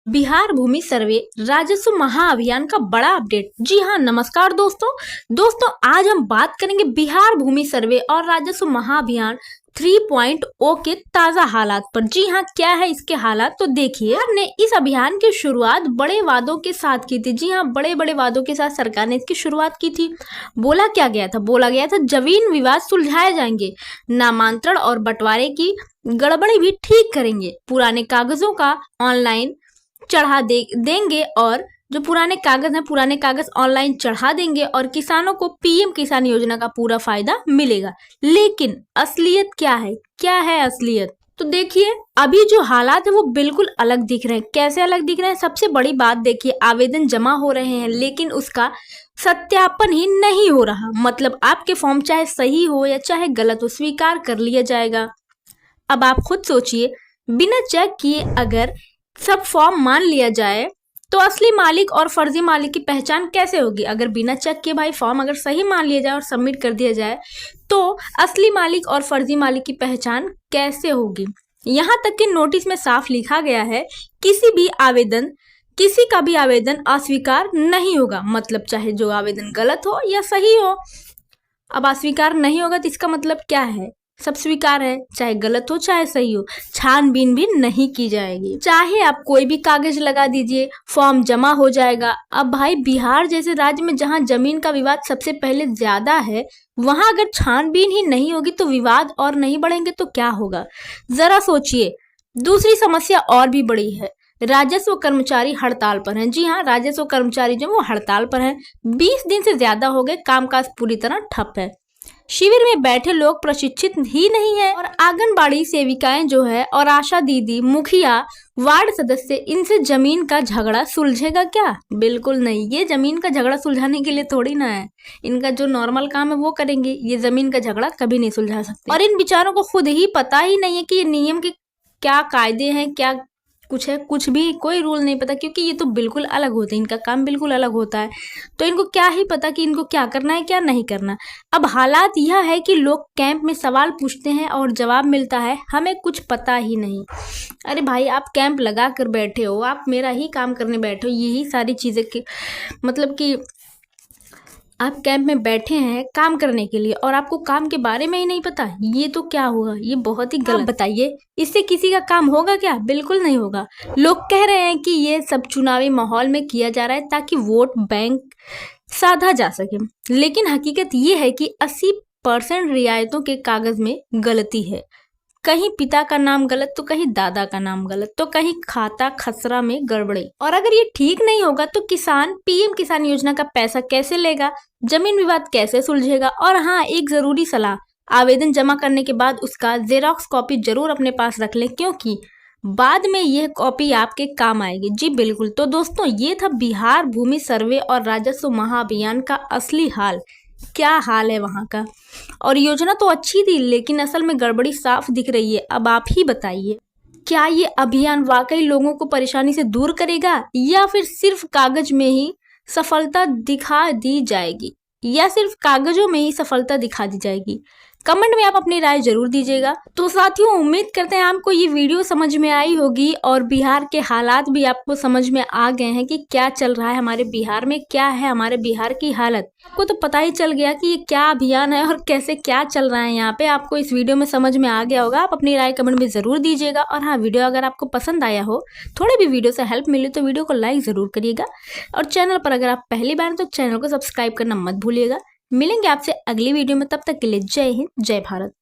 बिहार भूमि सर्वे राजस्व महाअभियान का बड़ा अपडेट। जी हाँ, नमस्कार दोस्तों आज हम बात करेंगे बिहार भूमि सर्वे और राजस्व महाअभियान 3.0 के ताजा हालात पर। जी हाँ, क्या है इसके हालात तो देखिए। हमने इस अभियान की शुरुआत बड़े वादों के साथ की थी। जी हाँ, बड़े बड़े वादों के साथ सरकार ने इसकी शुरुआत की थी। बोला गया था जमीन विवाद सुलझाए जाएंगे, नामांतरण और बंटवारे की गड़बड़ी भी ठीक करेंगे, पुराने कागजों का ऑनलाइन देंगे और जो पुराने कागज ऑनलाइन चढ़ा देंगे और किसानों को पीएम किसान योजना का पूरा फायदा मिलेगा। लेकिन असलियत क्या है असलियत तो देखिए, अभी जो हालात है वो बिल्कुल अलग दिख रहे हैं। कैसे अलग दिख रहे हैं? सबसे बड़ी बात देखिए, आवेदन जमा हो रहे हैं लेकिन उसका सत्यापन ही नहीं हो रहा। मतलब आपके फॉर्म चाहे सही हो या चाहे गलत हो, स्वीकार कर लिया जाएगा। अब आप खुद सोचिए, बिना चेक किए अगर सब फॉर्म मान लिया जाए तो असली मालिक और फर्जी मालिक की पहचान कैसे होगी? अगर बिना चेक किए भाई फॉर्म अगर सही मान लिया जाए और सबमिट कर दिया जाए तो असली मालिक और फर्जी मालिक की पहचान कैसे होगी? यहाँ तक कि नोटिस में साफ लिखा गया है, किसी का भी आवेदन अस्वीकार नहीं होगा। मतलब चाहे जो आवेदन गलत हो या सही हो। अब अस्वीकार नहीं होगा तो इसका मतलब क्या है? सब स्वीकार है, चाहे गलत हो चाहे सही हो। छानबीन भी नहीं की जाएगी। चाहे आप कोई भी कागज लगा दीजिए, फॉर्म जमा हो जाएगा। अब भाई बिहार जैसे राज्य में जहां जमीन का विवाद सबसे पहले ज्यादा है, वहां अगर छानबीन ही नहीं होगी तो विवाद और नहीं बढ़ेंगे तो क्या होगा? जरा सोचिए। दूसरी समस्या और भी बड़ी है, राजस्व कर्मचारी हड़ताल पर हैं। जी हाँ, राजस्व कर्मचारी जो वो हड़ताल पर हैं। 20 दिन से ज्यादा हो गए, कामकाज पूरी तरह ठप है। शिविर में बैठे लोग प्रशिक्षित ही नहीं है और आंगनबाड़ी सेविकाएं जो है और आशा दीदी, मुखिया, वार्ड सदस्य, इनसे जमीन का झगड़ा सुलझेगा क्या? बिल्कुल नहीं। ये जमीन का झगड़ा सुलझाने के लिए थोड़ी ना है। इनका जो नॉर्मल काम है वो करेंगे, ये जमीन का झगड़ा कभी नहीं सुलझा सकते। और इन बेचारों को खुद ही पता ही नहीं है कि ये नियम के क्या कायदे हैं, क्या कुछ है, कुछ भी कोई रूल नहीं पता, क्योंकि ये तो बिल्कुल अलग होते हैं, इनका काम बिल्कुल अलग होता है। तो इनको क्या ही पता कि इनको क्या करना है क्या नहीं करना। अब हालात यह है कि लोग कैंप में सवाल पूछते हैं और जवाब मिलता है हमें कुछ पता ही नहीं। अरे भाई, आप कैंप लगा कर बैठे हो, आप मेरा ही काम करने बैठे हो, यही सारी चीजें की मतलब कि आप कैंप में बैठे हैं काम करने के लिए और आपको काम के बारे में ही नहीं पता। ये तो क्या हुआ? ये बहुत ही गलत। बताइए, इससे किसी का काम होगा क्या? बिल्कुल नहीं होगा। लोग कह रहे हैं कि ये सब चुनावी माहौल में किया जा रहा है ताकि वोट बैंक साधा जा सके, लेकिन हकीकत ये है कि 80% रियायतों के कागज में गलती है। कहीं पिता का नाम गलत तो कहीं दादा का नाम गलत तो कहीं खाता खसरा में गड़बड़ी। और अगर ये ठीक नहीं होगा तो किसान पीएम किसान योजना का पैसा कैसे लेगा? जमीन विवाद कैसे सुलझेगा? और हाँ, एक जरूरी सलाह, आवेदन जमा करने के बाद उसका जेरॉक्स कॉपी जरूर अपने पास रख लें, क्योंकि बाद में यह कॉपी आपके काम आएगी। जी बिल्कुल। तो दोस्तों, ये था बिहार भूमि सर्वे और राजस्व महाअभियान का असली हाल। क्या हाल है वहां का? और योजना तो अच्छी थी लेकिन असल में गड़बड़ी साफ दिख रही है। अब आप ही बताइए, क्या ये अभियान वाकई लोगों को परेशानी से दूर करेगा या फिर सिर्फ कागज में ही सफलता दिखा दी जाएगी कमेंट में आप अपनी राय जरूर दीजिएगा। तो साथियों, उम्मीद करते हैं आपको ये वीडियो समझ में आई होगी और बिहार के हालात भी आपको समझ में आ गए हैं कि क्या चल रहा है हमारे बिहार में, क्या है हमारे बिहार की हालत। आपको तो पता ही चल गया कि ये क्या अभियान है और कैसे क्या चल रहा है यहाँ पे। आपको इस वीडियो में समझ में आ गया होगा। आप अपनी राय कमेंट में जरूर दीजिएगा। और हाँ, वीडियो अगर आपको पसंद आया हो, थोड़ी भी वीडियो से हेल्प मिली तो वीडियो को लाइक जरूर करिएगा। और चैनल पर अगर आप पहली बार हैं तो चैनल को सब्सक्राइब करना मत भूलिएगा। मिलेंगे आपसे अगली वीडियो में, तब तक के लिए जय हिंद, जय भारत।